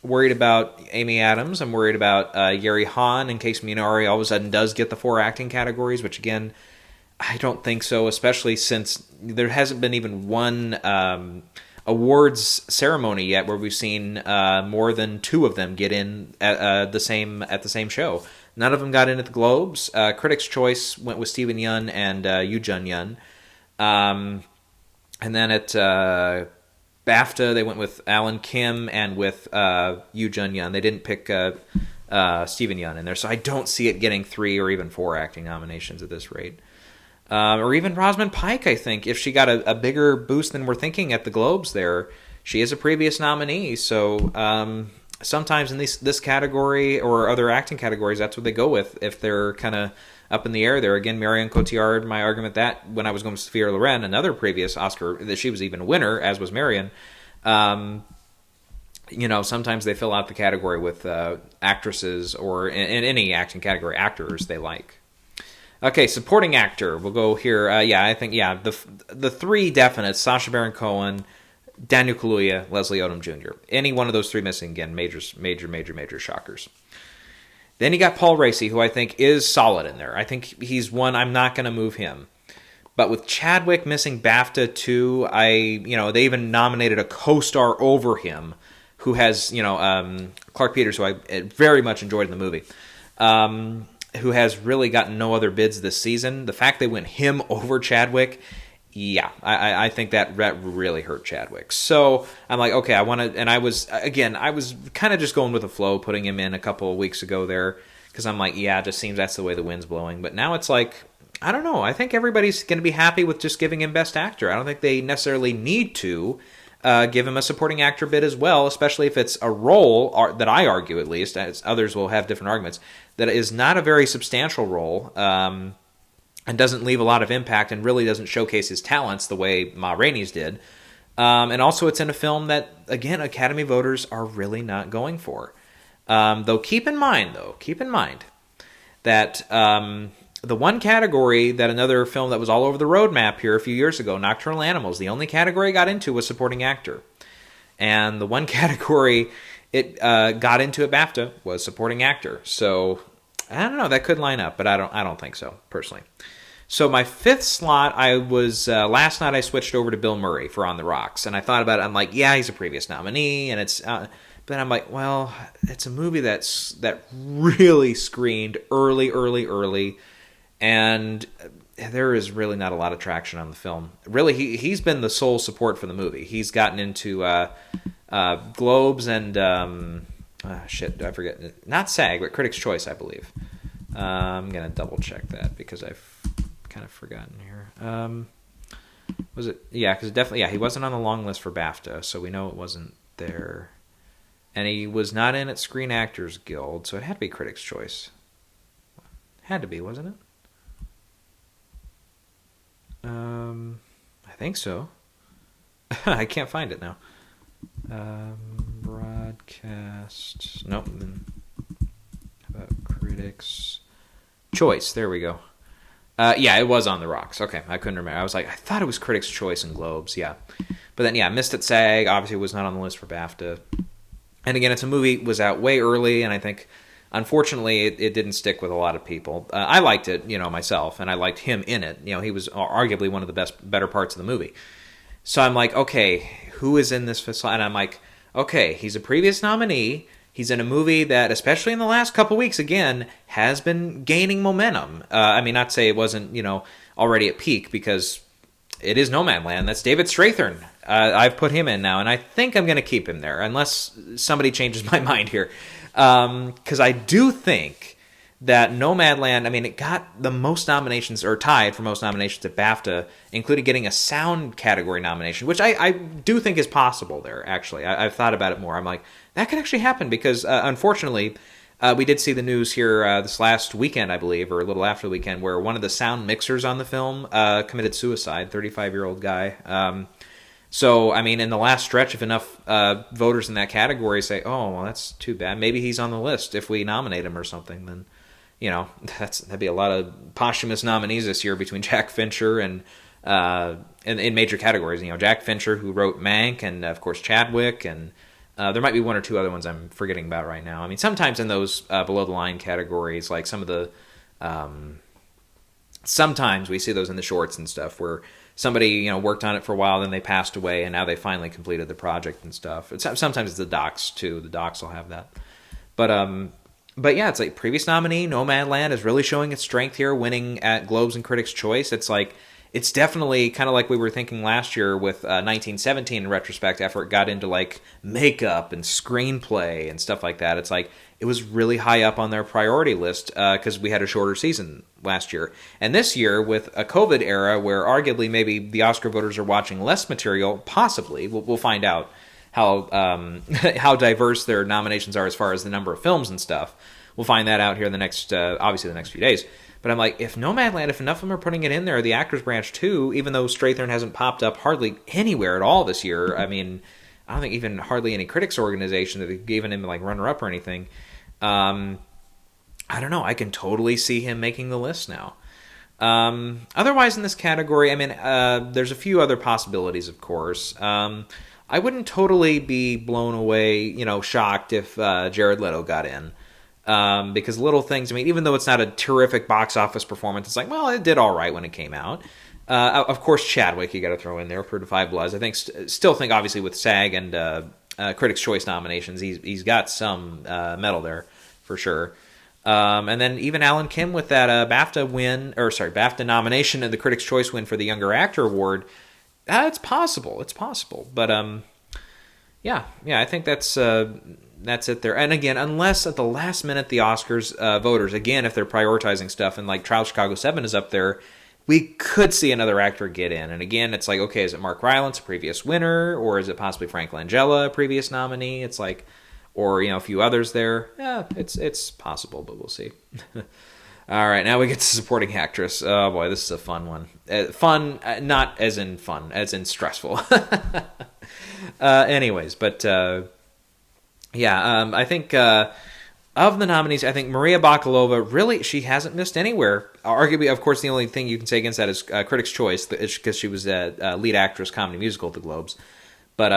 worried about Amy Adams. I'm worried about Yeri Han in case Minari all of a sudden does get the 4 acting categories, which again, I don't think so, especially since there hasn't been even one awards ceremony yet where we've seen more than 2 of them get in at the same show. None of them got in at the Globes. Critics' Choice went with Steven Yeun and Yoo Jun-yeon. And then at BAFTA, they went with Alan Kim and with Yoo Jun-yeon. They didn't pick Steven Yeun in there, so I don't see it getting 3 or even 4 acting nominations at this rate. Or even Rosamund Pike, I think, if she got a bigger boost than we're thinking at the Globes there. She is a previous nominee, so sometimes in this category or other acting categories, that's what they go with if they're kind of up in the air there. Again, Marion Cotillard, my argument that when I was going with Sophia Loren, another previous Oscar, that she was even a winner, as was Marion. Sometimes they fill out the category with actresses or in any acting category, actors they like. Okay, supporting actor. We'll go here. I think the 3 definites: Sacha Baron Cohen, Daniel Kaluuya, Leslie Odom Jr. Any one of those 3 missing, again, major shockers. Then you got Paul Raci, who I think is solid in there. I think he's one. I'm not going to move him. But with Chadwick missing BAFTA too, they even nominated a co-star over him, who has Clark Peters, who I very much enjoyed in the movie. Who has really gotten no other bids this season. The fact they went him over Chadwick, I think that really hurt Chadwick. So I'm like, okay, I want to, and I was kind of just going with the flow, putting him in a couple of weeks ago there, because I'm like, it just seems that's the way the wind's blowing. But now it's like, I don't know, I think everybody's going to be happy with just giving him Best Actor. I don't think they necessarily need to give him a supporting actor bid as well, especially if it's a role that I argue, at least, as others will have different arguments, that is not a very substantial role and doesn't leave a lot of impact and really doesn't showcase his talents the way Ma Rainey's did. And also it's in a film that, again, Academy voters are really not going for. Though keep in mind that the one category that another film that was all over the roadmap here a few years ago, Nocturnal Animals, the only category it got into was supporting actor. And the one category it got into at BAFTA was supporting actor. So I don't know, that could line up, but I don't think so, personally. So my 5th slot, I was last night I switched over to Bill Murray for On the Rocks, and I thought about it. I'm like, he's a previous nominee, and it's. But I'm like, well, it's a movie that really screened early, and there is really not a lot of traction on the film. Really, he's been the sole support for the movie. He's gotten into Globes and I forget, not SAG, but Critics' Choice, I believe. I'm gonna double check that because I've kind of forgotten here. Was it? Yeah, because definitely, he wasn't on the long list for BAFTA, so we know it wasn't there. And he was not in at Screen Actors Guild, so it had to be Critics' Choice. Had to be, wasn't it? I think so. I can't find it now. Broadcast. Nope. How about Critics' Choice? There we go. It was On the Rocks. Okay, I couldn't remember. I was like, I thought it was Critics' Choice and Globes. Yeah, but then missed at SAG. Obviously, was not on the list for BAFTA. And again, it's a movie was out way early, and I think, unfortunately, it didn't stick with a lot of people. I liked it, myself, and I liked him in it. He was arguably one of the better parts of the movie. So I'm like, okay, who is in this slot? And I'm like, okay, he's a previous nominee. He's in a movie that, especially in the last couple weeks, again, has been gaining momentum. Not to say it wasn't, already at peak, because it is Nomadland. That's David Strathairn. I've put him in now, and I think I'm going to keep him there, unless somebody changes my mind here. Because I do think that Nomadland, it got the most nominations, or tied for most nominations at BAFTA, including getting a sound category nomination, which I do think is possible there, actually. I've thought about it more. I'm like, that could actually happen, because unfortunately, we did see the news here this last weekend, I believe, or a little after the weekend, where one of the sound mixers on the film committed suicide, 35-year-old guy. So, I mean, in the last stretch, if enough voters in that category say, oh, well, that's too bad, maybe he's on the list if we nominate him or something, then, you know, that'd be a lot of posthumous nominees this year between Jack Fincher and in major categories. You know, Jack Fincher, who wrote Mank, and, of course, Chadwick, and there might be one or two other ones I'm forgetting about right now. I mean, sometimes in those below-the-line categories, like some of the... sometimes we see those in the shorts and stuff where somebody, you know, worked on it for a while, then they passed away, and now they finally completed the project and stuff. Sometimes it's the docs too. The docs will have that. But yeah, it's like previous nominee, Nomadland is really showing its strength here, winning at Globes and Critics' Choice. It's like it's definitely kind of like we were thinking last year with 1917 in retrospect after it got into like makeup and screenplay and stuff like that. It's like it was really high up on their priority list because we had a shorter season last year. And this year, with a COVID era where arguably maybe the Oscar voters are watching less material, possibly, we'll find out how how diverse their nominations are as far as the number of films and stuff. We'll find that out here in the next, obviously the next few days. But I'm like, if Nomadland, if enough of them are putting it in there, the Actors Branch too, even though Strathern hasn't popped up hardly anywhere at all this year. I mean, I don't think even hardly any critics organization that have given him like runner-up or anything. I don't know. I can totally see him making the list now. Otherwise, in this category, I mean, there's a few other possibilities, of course. I wouldn't totally be blown away, you know, shocked if Jared Leto got in. Because little things, I mean, even though it's not a terrific box office performance, it's like, well, it did all right when it came out. Of course, Chadwick, you got to throw in there for Da 5 Bloods. I think, still think, obviously, with SAG and Critics' Choice nominations, he's got some medal there for sure. And then even Alan Kim with that BAFTA nomination and the Critics' Choice win for the Younger Actor Award. It's possible. But yeah, I think that's it there. And again, unless at the last minute the Oscars voters, again, if they're prioritizing stuff and like Trial of Chicago 7 is up there, we could see another actor get in. And again, it's like, okay, is it Mark Rylance, a previous winner, or is it possibly Frank Langella, a previous nominee? It's like, or, you know, a few others there. Yeah, it's possible, but we'll see. All right, now we get to supporting actress. Oh boy, this is a fun one. Fun, not as in fun, as in stressful. Anyways, but I think of the nominees, I think Maria Bakalova, really, she hasn't missed anywhere. Arguably, of course, the only thing you can say against that is Critics' Choice, because she was a lead actress comedy musical at the Globes. But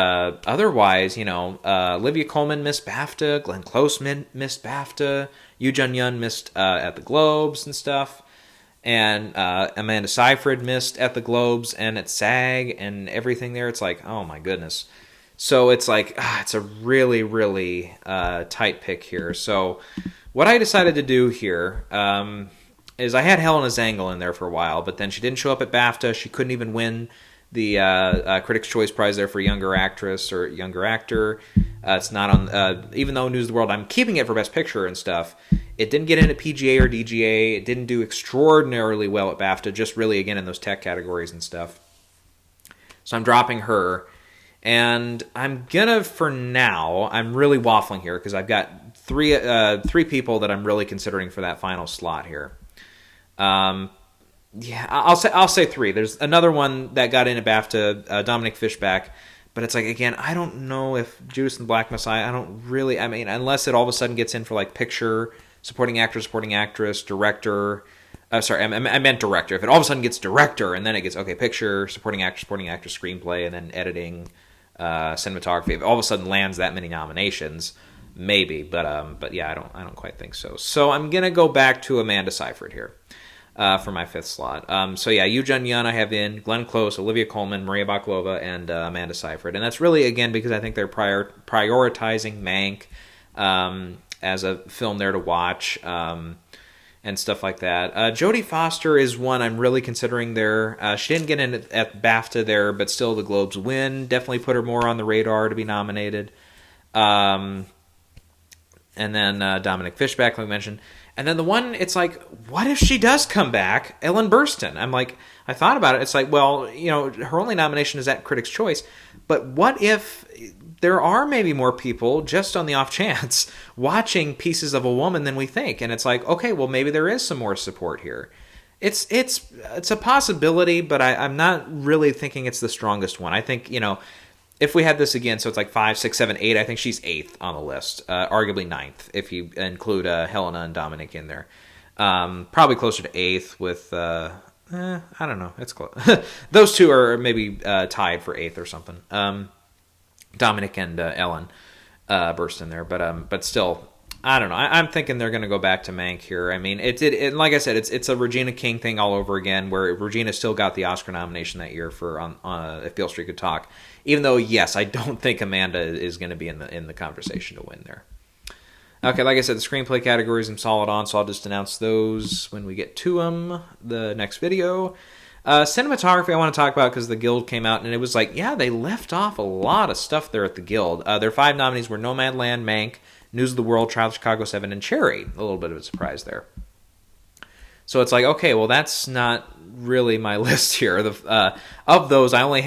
otherwise, you know, Olivia Colman missed BAFTA, Glenn Close missed BAFTA, Yoo Jun-yeon missed at the Globes and stuff, and Amanda Seyfried missed at the Globes and at SAG and everything there. It's like, oh my goodness. So it's like, it's a really, really tight pick here. So what I decided to do here is I had Helena Zengel in there for a while, but then she didn't show up at BAFTA. She couldn't even win the Critics' Choice Prize there for Younger Actress or Younger Actor. It's not on, even though News of the World, I'm keeping it for Best Picture and stuff. It didn't get in at PGA or DGA. It didn't do extraordinarily well at BAFTA, just really, again, in those tech categories and stuff. So I'm dropping her. And I'm gonna, for now, I'm really waffling here because I've got three people that I'm really considering for that final slot here. Yeah, I'll say three. There's another one that got in at BAFTA, Dominic Fishback, but it's like, again, I don't know if Judas and the Black Messiah. I mean, unless it all of a sudden gets in for like picture, supporting actor, supporting actress, director. Sorry, I meant director. If it all of a sudden gets director and then it gets picture, supporting actor, screenplay, and then editing. Cinematography, if all of a sudden lands that many nominations, maybe, but yeah, I don't quite think so. So I'm gonna go back to Amanda Seyfried here for my fifth slot. So yeah, Yoo Jun-yeon I have in, Glenn Close, Olivia Colman, Maria Bakalova, and Amanda Seyfried, and that's really again because I think they're prioritizing Mank as a film there to watch. And stuff like that. Jodie Foster is one I'm really considering there. She didn't get in at BAFTA there, but still the Globes win. Definitely put her more on the radar to be nominated. And then Dominic Fishback, like we mentioned. And then the one, it's like, what if she does come back? Ellen Burstyn. I'm like, I thought about it. It's like, well, you know, her only nomination is at Critics' Choice. But what if there are maybe more people, just on the off chance, watching Pieces of a Woman than we think. And it's like, okay, well, maybe there is some more support here. It's a possibility, but I'm not really thinking it's the strongest one. I think, if we had this again, so it's like 5, 6, 7, 8, I think she's 8th on the list, arguably 9th, if you include Helena and Dominic in there. Probably closer to 8th with, I don't know, it's close. Those two are maybe tied for 8th or something. Dominic and Ellen burst in there, but still, I don't know. I'm thinking they're going to go back to Mank here. I mean, it like I said, it's a Regina King thing all over again, where Regina still got the Oscar nomination that year for If Beale Street Could Talk. Even though, yes, I don't think Amanda is going to be in the conversation to win there. Okay, like I said, the screenplay categories I'm solid on, so I'll just announce those when we get to them, the next video. Cinematography I want to talk about because the Guild came out, and it was like, yeah, they left off a lot of stuff there at the Guild. Their 5 nominees were Nomadland, Mank, News of the World, Trial of Chicago 7, and Cherry. A little bit of a surprise there. So it's like, okay, well, that's not really my list here. Of those, I only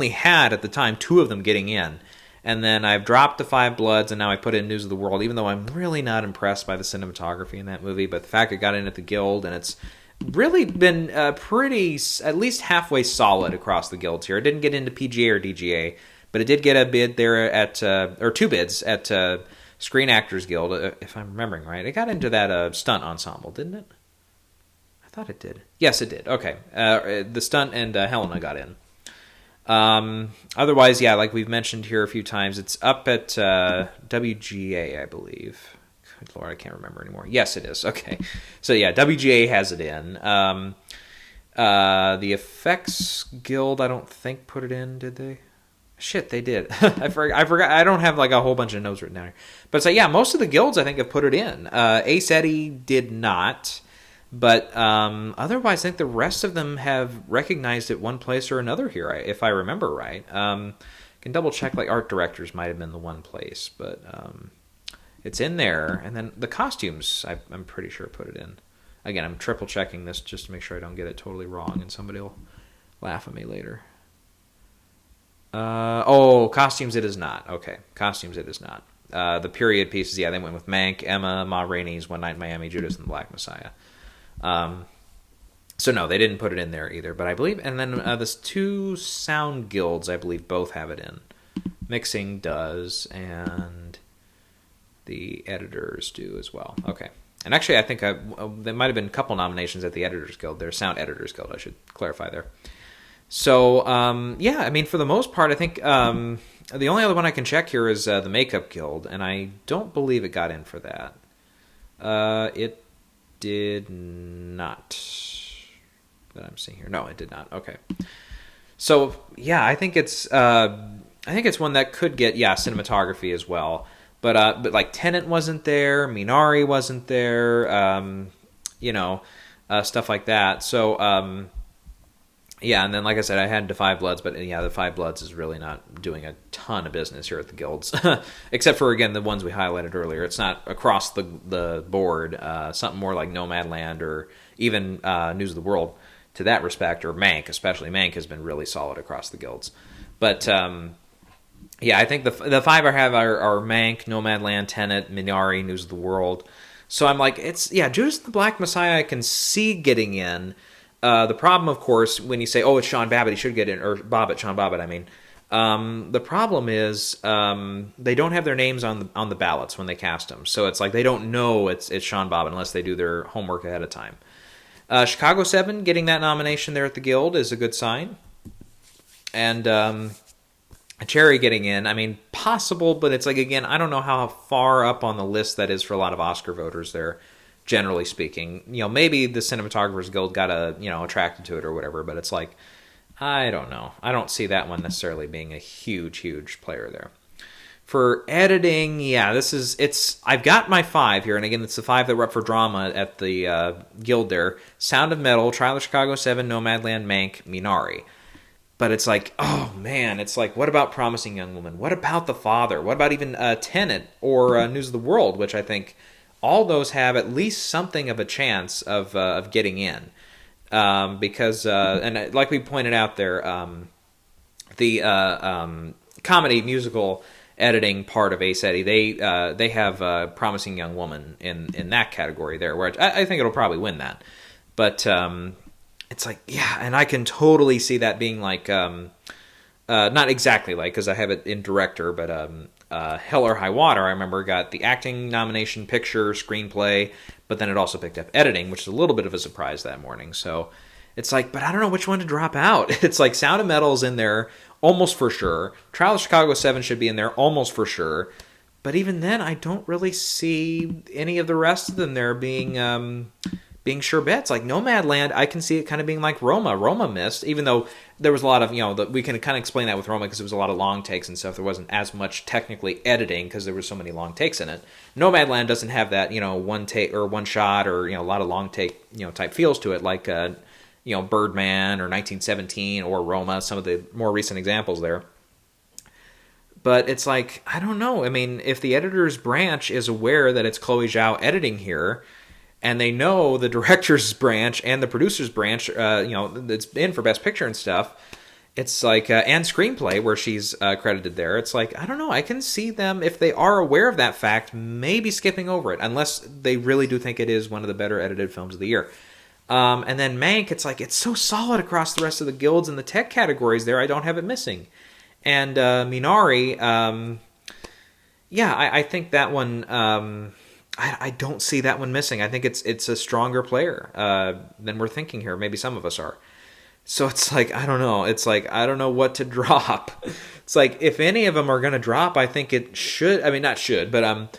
had at the time 2 of them getting in. And then I've dropped the 5 Bloods, and now I put in News of the World, even though I'm really not impressed by the cinematography in that movie. But the fact it got in at the Guild, and it's really been pretty, at least halfway solid across the Guilds here. It didn't get into PGA or DGA, but it did get a bid there or 2 bids at Screen Actors Guild, if I'm remembering right. It got into that stunt ensemble, didn't it? I thought it did. Yes, it did. Okay. The stunt and Helena got in. Otherwise, yeah, like we've mentioned here a few times, it's up at WGA, I believe. Good Lord, I can't remember anymore. Yes, it is. Okay. So, yeah, WGA has it in. The Effects Guild, I don't think, put it in, did they? Shit, they did. I forgot. I don't have like a whole bunch of notes written down here. But it's like, yeah, most of the guilds, I think, have put it in. Ace Eddie did not. But otherwise, I think the rest of them have recognized it one place or another here, if I remember right. Can double check, like art directors might have been the one place, but it's in there. And then the costumes, I'm pretty sure put it in. Again, I'm triple checking this just to make sure I don't get it totally wrong, and somebody will laugh at me later. Costumes it is not. Okay, costumes it is not. The period pieces, yeah, they went with Mank, Emma, Ma Rainey's One Night in Miami, Judas and the Black Messiah. So no, they didn't put it in there either, but I believe, and then the 2 sound guilds, I believe both have it in. Mixing does, and the editors do as well. Okay. And actually, I think there might have been a couple nominations at the Editors Guild there, Sound Editors Guild, I should clarify there. So, yeah, I mean, for the most part, I think the only other one I can check here is the Makeup Guild, and I don't believe it got in for that. It did not, that I'm seeing here. No, it did not. Okay. So, yeah, I think it's one that could get, cinematography as well. But like Tenet wasn't there, Minari wasn't there, stuff like that. So, yeah, and then like I said, I had the 5 Bloods, but yeah, the 5 Bloods is really not doing a ton of business here at the guilds, except for, again, the ones we highlighted earlier. It's not across the board, something more like Nomadland or even News of the World to that respect, or Mank, especially. Mank has been really solid across the guilds. But, yeah, I think the 5 I have are Mank, Nomadland, Tenet, Minari, News of the World. So I'm like, Judas and the Black Messiah I can see getting in. The problem, of course, when you say, it's Sean Babbitt, he should get in, or Sean Bobbitt, I mean. The problem is they don't have their names on the ballots when they cast them. So it's like they don't know it's Sean Bobbitt unless they do their homework ahead of time. Chicago 7 getting that nomination there at the Guild is a good sign. And Cherry getting in, I mean, possible, but it's like, again, I don't know how far up on the list that is for a lot of Oscar voters there. Generally speaking, maybe the Cinematographers Guild got attracted to it or whatever, but it's like, I don't know. I don't see that one necessarily being a huge player there. For editing, yeah, I've got my 5 here, and again, it's the 5 that were up for drama at the Guild there. Sound of Metal, Trial of Chicago 7, Nomadland, Mank, Minari. But it's like, oh man, it's like, what about Promising Young Woman? What about The Father? What about even Tenet or News of the World, which I think all those have at least something of a chance of getting in, because and like we pointed out there, the comedy musical editing part of Ace Eddie, they have Promising Young Woman in that category there, where I think it'll probably win that. But it's like, yeah, and I can totally see that being like, not exactly like, because I have it in director, but Hell or High Water, I remember, got the acting nomination, picture, screenplay, but then it also picked up editing, which is a little bit of a surprise that morning. So it's like, but I don't know which one to drop out. It's like Sound of Metal is in there almost for sure. Trial of Chicago 7 should be in there almost for sure. But even then, I don't really see any of the rest of them there being sure bets. Like Nomadland, I can see it kind of being like Roma. Roma missed, even though there was a lot of, we can kind of explain that with Roma because it was a lot of long takes and stuff. There wasn't as much technically editing because there were so many long takes in it. Nomadland doesn't have that, one take or one shot or, a lot of long take, type feels to it like, Birdman or 1917 or Roma, some of the more recent examples there. But it's like, I don't know. I mean, if the editor's branch is aware that it's Chloe Zhao editing here, and they know the director's branch and the producer's branch, that's in for Best Picture and stuff, it's like, and screenplay, where she's credited there, it's like, I don't know, I can see them, if they are aware of that fact, maybe skipping over it, unless they really do think it is one of the better edited films of the year. And then Mank, it's like, it's so solid across the rest of the guilds and the tech categories there, I don't have it missing. And Minari, I think that one, I don't see that one missing. I think it's a stronger player than we're thinking here. Maybe some of us are. So it's like, I don't know. It's like, I don't know what to drop. It's like, if any of them are going to drop, I think it should, I mean, not should, but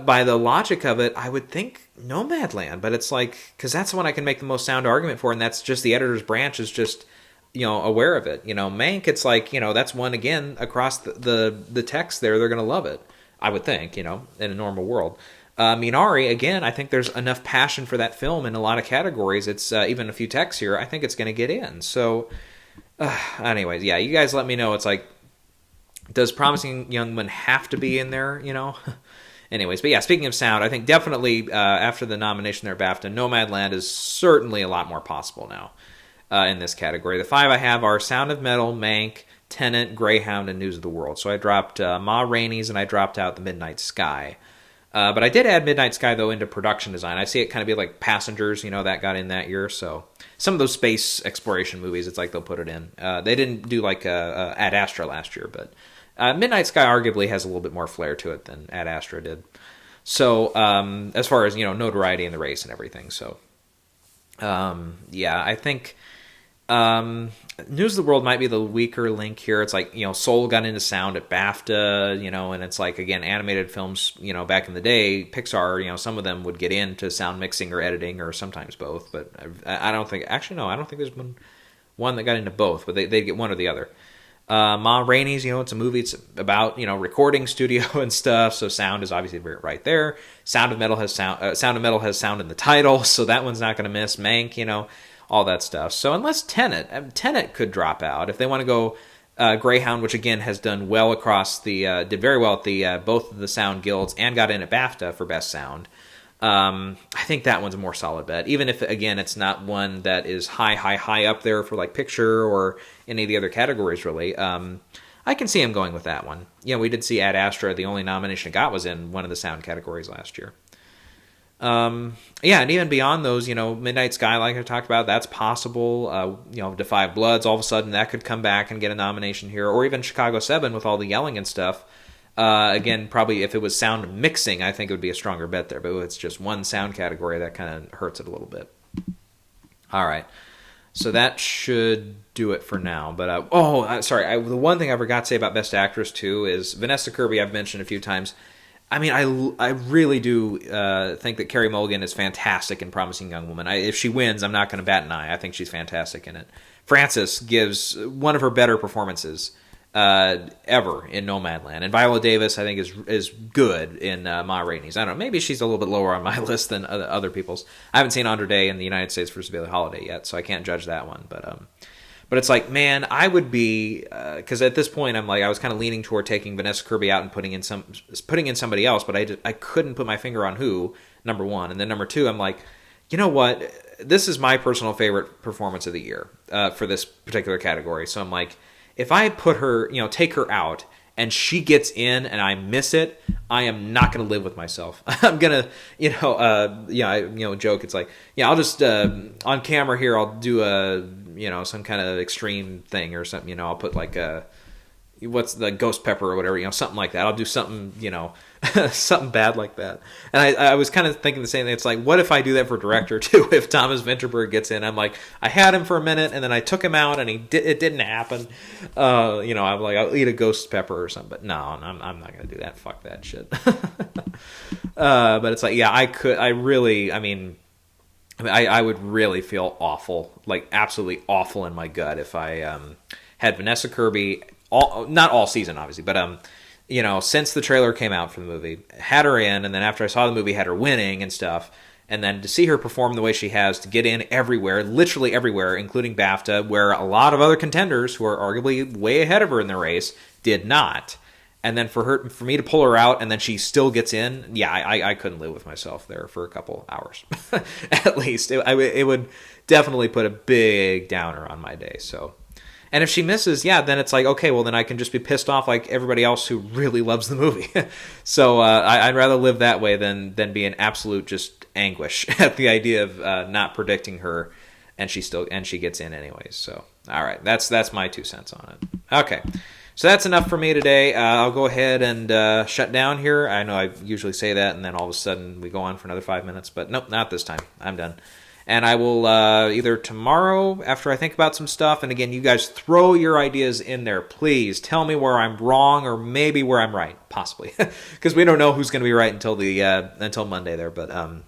by the logic of it, I would think Nomadland, but it's like, because that's the one I can make the most sound argument for, and that's just the editor's branch is just, aware of it. Mank, it's like, that's one, again, across the text there, they're going to love it, I would think, in a normal world. Minari, again, I think there's enough passion for that film in a lot of categories. It's even a few texts here, I think it's going to get in. So, anyways, yeah, you guys let me know. It's like, does Promising Young Woman have to be in there, Anyways, but yeah, speaking of sound, I think definitely after the nomination there at BAFTA, Nomadland is certainly a lot more possible now in this category. The 5 I have are Sound of Metal, Mank, Tenet, Greyhound, and News of the World. So I dropped Ma Rainey's and I dropped out The Midnight Sky. But I did add Midnight Sky, though, into production design. I see it kind of be like Passengers, that got in that year. So some of those space exploration movies, it's like they'll put it in. They didn't do like Ad Astra last year, but Midnight Sky arguably has a little bit more flair to it than Ad Astra did. So as far as, notoriety in the race and everything. So, I think News of the World might be the weaker link here. It's like, Soul got into sound at BAFTA, and it's like, again, animated films, back in the day, Pixar, some of them would get into sound mixing or editing or sometimes both. But I don't think, actually, no, I don't think there's been one that got into both, but they get one or the other. Ma Rainey's, it's a movie. It's about, recording studio and stuff. So sound is obviously right there. Sound of Metal has sound in the title. So that one's not going to miss. Mank, all that stuff. So unless Tenet could drop out. If they want to go Greyhound, which again has done well across did very well at the both of the sound guilds and got in at BAFTA for Best Sound. I think that one's a more solid bet, even if, again, it's not one that is high up there for like picture or any of the other categories, really. I can see him going with that one. We did see Ad Astra. The only nomination it got was in one of the sound categories last year. And even beyond those, Midnight Sky, like I talked about, that's possible. Defy Bloods, all of a sudden that could come back and get a nomination here, or even Chicago 7 with all the yelling and stuff. Again, probably if it was sound mixing, I think it would be a stronger bet there. But it's just one sound category, that kind of hurts it a little bit. All right. So that should do it for now. But, sorry. The one thing I forgot to say about Best Actress, too, is Vanessa Kirby, I've mentioned a few times. I mean, I really do think that Carey Mulligan is fantastic in Promising Young Woman. If she wins, I'm not going to bat an eye. I think she's fantastic in it. Frances gives one of her better performances ever in Nomadland. And Viola Davis, I think, is good in Ma Rainey's. I don't know. Maybe she's a little bit lower on my list than other people's. I haven't seen Andra Day in the United States vs. Billie Holiday yet, so I can't judge that one. But it's like, man, I would be, because at this point I'm like, I was kind of leaning toward taking Vanessa Kirby out and putting in somebody else, but I couldn't put my finger on who, number one. And then number two, I'm like, you know what? This is my personal favorite performance of the year for this particular category. So I'm like, if I put her, take her out and she gets in and I miss it, I am not going to live with myself. I'm going to, joke. It's like, yeah, I'll just, on camera here, I'll do some kind of extreme thing or something. I'll put like what's the ghost pepper or whatever, something like that. I'll do something, something bad like that. And I was kind of thinking the same thing. It's like, what if I do that for director too? If Thomas Vinterberg gets in, I'm like, I had him for a minute and then I took him out and it didn't happen. I'm like, I'll eat a ghost pepper or something. But no, I'm not going to do that. Fuck that shit. But it's like, yeah, I would really feel awful, like absolutely awful in my gut if I had Vanessa Kirby, not all season obviously, but since the trailer came out for the movie, had her in, and then after I saw the movie, had her winning and stuff, and then to see her perform the way she has, to get in everywhere, literally everywhere, including BAFTA, where a lot of other contenders who are arguably way ahead of her in the race did not. And then for me to pull her out, and then she still gets in, yeah, I couldn't live with myself there for a couple hours, at least. It would definitely put a big downer on my day. So, and if she misses, yeah, then it's like, okay, well then I can just be pissed off like everybody else who really loves the movie. So I'd rather live that way than be in absolute just anguish at the idea of not predicting her, and she gets in anyways. So, all right, that's my 2 cents on it. Okay. So that's enough for me today. I'll go ahead and shut down here. I know I usually say that, and then all of a sudden we go on for another 5 minutes. But nope, not this time. I'm done. And I will either tomorrow after I think about some stuff. And again, you guys throw your ideas in there. Please tell me where I'm wrong or maybe where I'm right, possibly. Because we don't know who's going to be right until Monday there. But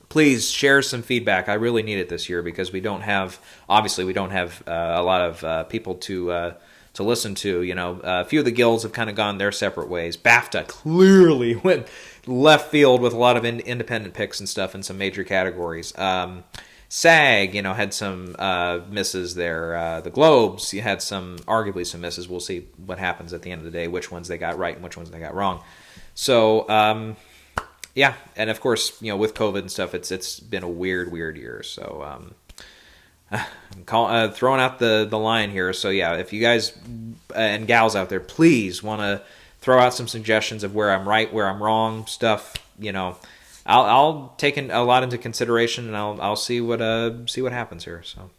please share some feedback. I really need it this year because we don't have a lot of people to listen to. A few of the guilds have kind of gone their separate ways. BAFTA clearly went left field with a lot of independent picks and stuff in some major categories. SAG, had some misses there. The Globes, you had arguably some misses. We'll see what happens at the end of the day, which ones they got right and which ones they got wrong. So, yeah, and of course, with COVID and stuff, it's been a weird year. So, throwing out the line here. So yeah, if you guys and gals out there, please want to throw out some suggestions of where I'm right, where I'm wrong, stuff. I'll take a lot into consideration, and I'll see what happens here. So,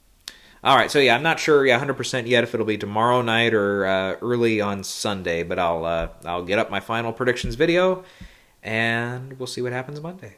all right. So yeah, I'm not sure 100% yet if it'll be tomorrow night or early on Sunday, but I'll get up my final predictions video, and we'll see what happens Monday.